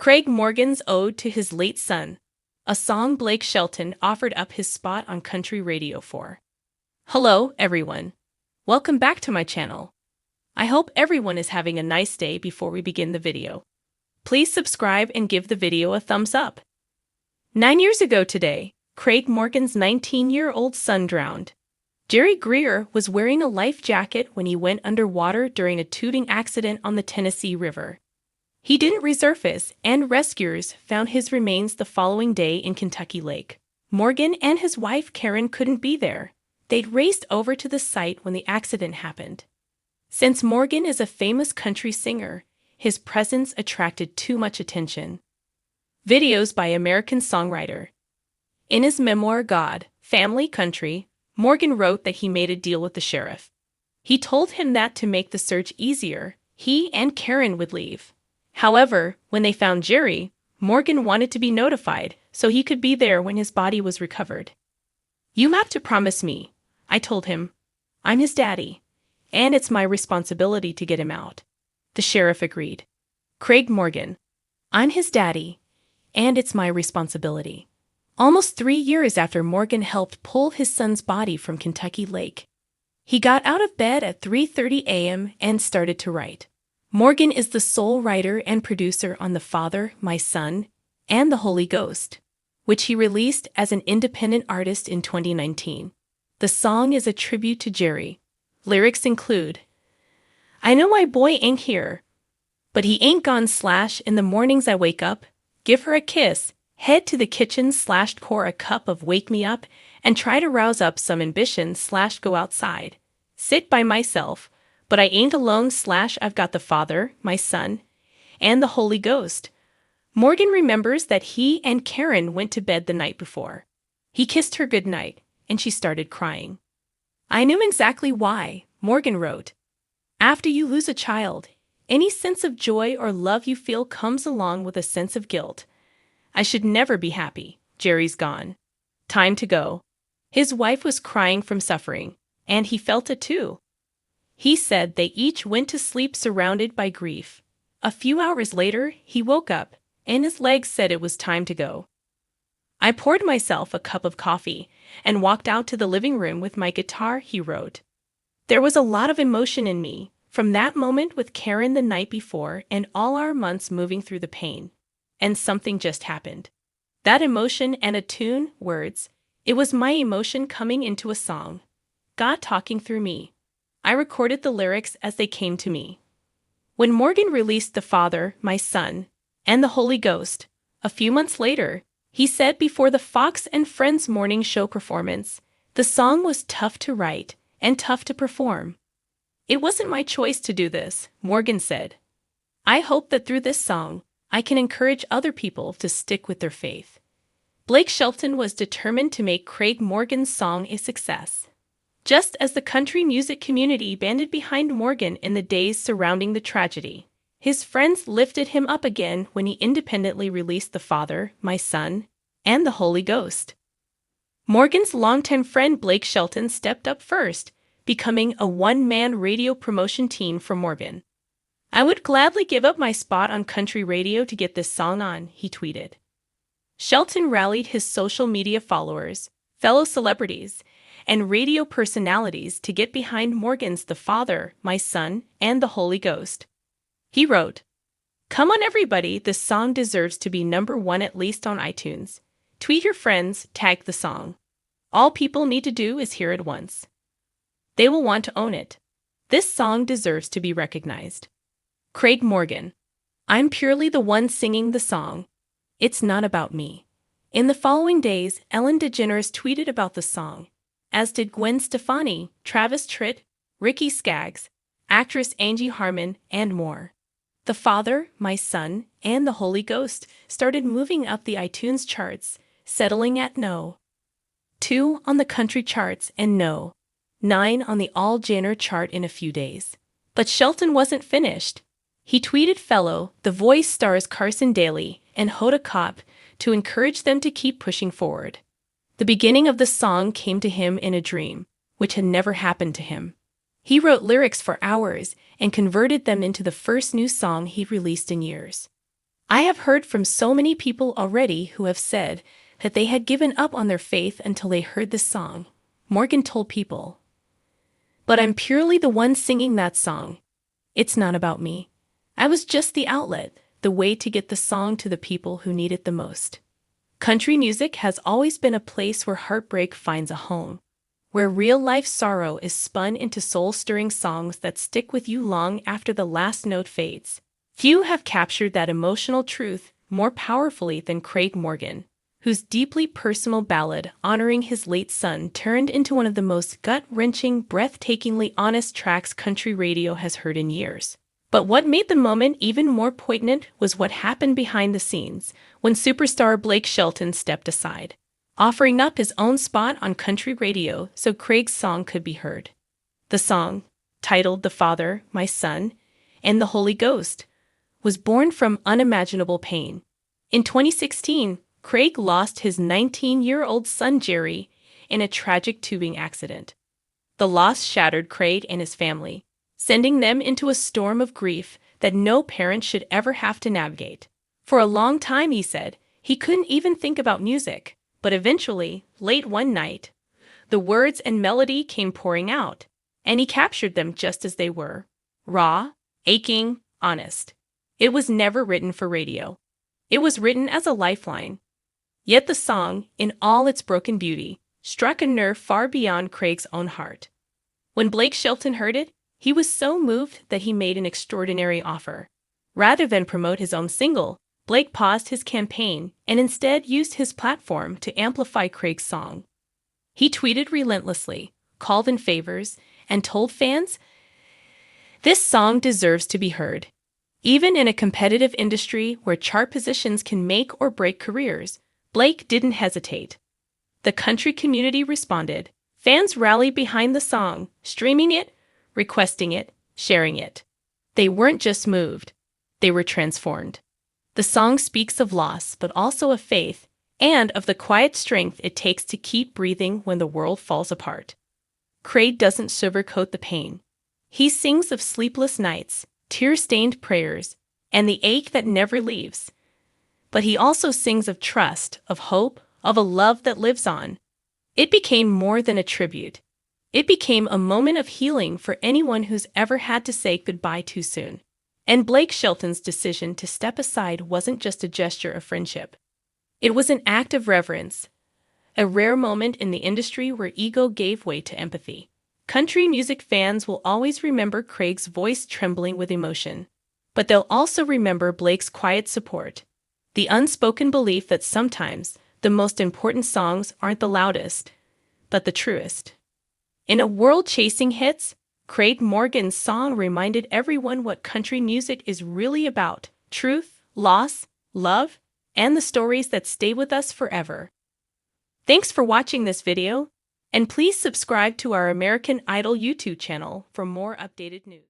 Craig Morgan's ode to his late son, a song Blake Shelton offered up his spot on country radio for. Hello, everyone. Welcome back to my channel. I hope everyone is having a nice day before we begin the video. Please subscribe and give the video a thumbs up. 9 years ago today, Craig Morgan's 19-year-old son drowned. Jerry Greer was wearing a life jacket when he went underwater during a tubing accident on the Tennessee River. He didn't resurface, and rescuers found his remains the following day in Kentucky Lake. Morgan and his wife Karen couldn't be there. They'd raced over to the site when the accident happened. Since Morgan is a famous country singer, his presence attracted too much attention. Videos by American songwriter. In his memoir God, Family, Country, Morgan wrote that he made a deal with the sheriff. He told him that to make the search easier, he and Karen would leave. However, when they found Jerry, Morgan wanted to be notified so he could be there when his body was recovered. "You have to promise me," I told him. "I'm his daddy, and it's my responsibility to get him out." The sheriff agreed. Craig Morgan. "I'm his daddy, and it's my responsibility." Almost 3 years after Morgan helped pull his son's body from Kentucky Lake, he got out of bed at 3:30 a.m. and started to write. Morgan is the sole writer and producer on The Father, My Son, and The Holy Ghost, which he released as an independent artist in 2019. The song is a tribute to Jerry. Lyrics include, "I know my boy ain't here, but he ain't gone / in the mornings I wake up, give her a kiss, head to the kitchen / pour a cup of wake me up, and try to rouse up some ambition / go outside, sit by myself, but I ain't alone / I've got the Father, my Son, and the Holy Ghost." Morgan remembers that he and Karen went to bed the night before. He kissed her goodnight, and she started crying. "I knew exactly why," Morgan wrote. "After you lose a child, any sense of joy or love you feel comes along with a sense of guilt. I should never be happy. Jerry's gone. Time to go." His wife was crying from suffering, and he felt it too. He said they each went to sleep surrounded by grief. A few hours later, he woke up, and his legs said it was time to go. "I poured myself a cup of coffee and walked out to the living room with my guitar," he wrote. "There was a lot of emotion in me, from that moment with Karen the night before and all our months moving through the pain. And something just happened. That emotion and a tune, words, it was my emotion coming into a song. God talking through me. I recorded the lyrics as they came to me." When Morgan released The Father, My Son, and The Holy Ghost, a few months later, he said before the Fox and Friends morning show performance, "The song was tough to write and tough to perform. It wasn't my choice to do this," Morgan said. "I hope that through this song, I can encourage other people to stick with their faith." Blake Shelton was determined to make Craig Morgan's song a success. Just as the country music community banded behind Morgan in the days surrounding the tragedy, his friends lifted him up again when he independently released The Father, My Son, and The Holy Ghost. Morgan's longtime friend Blake Shelton stepped up first, becoming a one-man radio promotion team for Morgan. "I would gladly give up my spot on country radio to get this song on," he tweeted. Shelton rallied his social media followers, fellow celebrities, and radio personalities to get behind Morgan's The Father, My Son, and The Holy Ghost. He wrote, "Come on everybody, this song deserves to be #1 at least on iTunes. Tweet your friends, tag the song. All people need to do is hear it once. They will want to own it. This song deserves to be recognized." Craig Morgan. "I'm purely the one singing the song. It's not about me." In the following days, Ellen DeGeneres tweeted about the song, as did Gwen Stefani, Travis Tritt, Ricky Skaggs, actress Angie Harmon, and more. The Father, My Son, and The Holy Ghost started moving up the iTunes charts, settling at No. 2 on the country charts and No. 9 on the all-genre chart in a few days. But Shelton wasn't finished. He tweeted fellow The Voice stars Carson Daly and Hoda Kotb to encourage them to keep pushing forward. The beginning of the song came to him in a dream, which had never happened to him. He wrote lyrics for hours and converted them into the first new song he released in years. I have heard from so many people already who have said that they had given up on their faith until they heard this song, Morgan told People. But I'm purely the one singing that song. It's not about me. I was just the outlet, the way to get the song to the people who need it the most. Country music has always been a place where heartbreak finds a home, where real-life sorrow is spun into soul-stirring songs that stick with you long after the last note fades. Few have captured that emotional truth more powerfully than Craig Morgan, whose deeply personal ballad honoring his late son turned into one of the most gut-wrenching, breathtakingly honest tracks country radio has heard in years. But what made the moment even more poignant was what happened behind the scenes when superstar Blake Shelton stepped aside, offering up his own spot on country radio so Craig's song could be heard. The song, titled The Father, My Son, and the Holy Ghost, was born from unimaginable pain. In 2016, Craig lost his 19-year-old son Jerry in a tragic tubing accident. The loss shattered Craig and his family, sending them into a storm of grief that no parent should ever have to navigate. For a long time, he said, he couldn't even think about music, but eventually, late one night, the words and melody came pouring out, and he captured them just as they were, raw, aching, honest. It was never written for radio. It was written as a lifeline. Yet the song, in all its broken beauty, struck a nerve far beyond Craig's own heart. When Blake Shelton heard it, he was so moved that he made an extraordinary offer. Rather than promote his own single, Blake paused his campaign and instead used his platform to amplify Craig's song. He tweeted relentlessly, called in favors, and told fans, "This song deserves to be heard." Even in a competitive industry where chart positions can make or break careers, Blake didn't hesitate. The country community responded. Fans rallied behind the song, streaming it, requesting it, sharing it. They weren't just moved, they were transformed. The song speaks of loss, but also of faith, and of the quiet strength it takes to keep breathing when the world falls apart. Craig doesn't sugarcoat the pain. He sings of sleepless nights, tear-stained prayers, and the ache that never leaves. But he also sings of trust, of hope, of a love that lives on. It became more than a tribute. It became a moment of healing for anyone who's ever had to say goodbye too soon. And Blake Shelton's decision to step aside wasn't just a gesture of friendship. It was an act of reverence, a rare moment in the industry where ego gave way to empathy. Country music fans will always remember Craig's voice trembling with emotion, but they'll also remember Blake's quiet support, the unspoken belief that sometimes the most important songs aren't the loudest, but the truest. In a world chasing hits, Craig Morgan's song reminded everyone what country music is really about: truth, loss, love, and the stories that stay with us forever. Thanks for watching this video, and please subscribe to our American Idol YouTube channel for more updated news.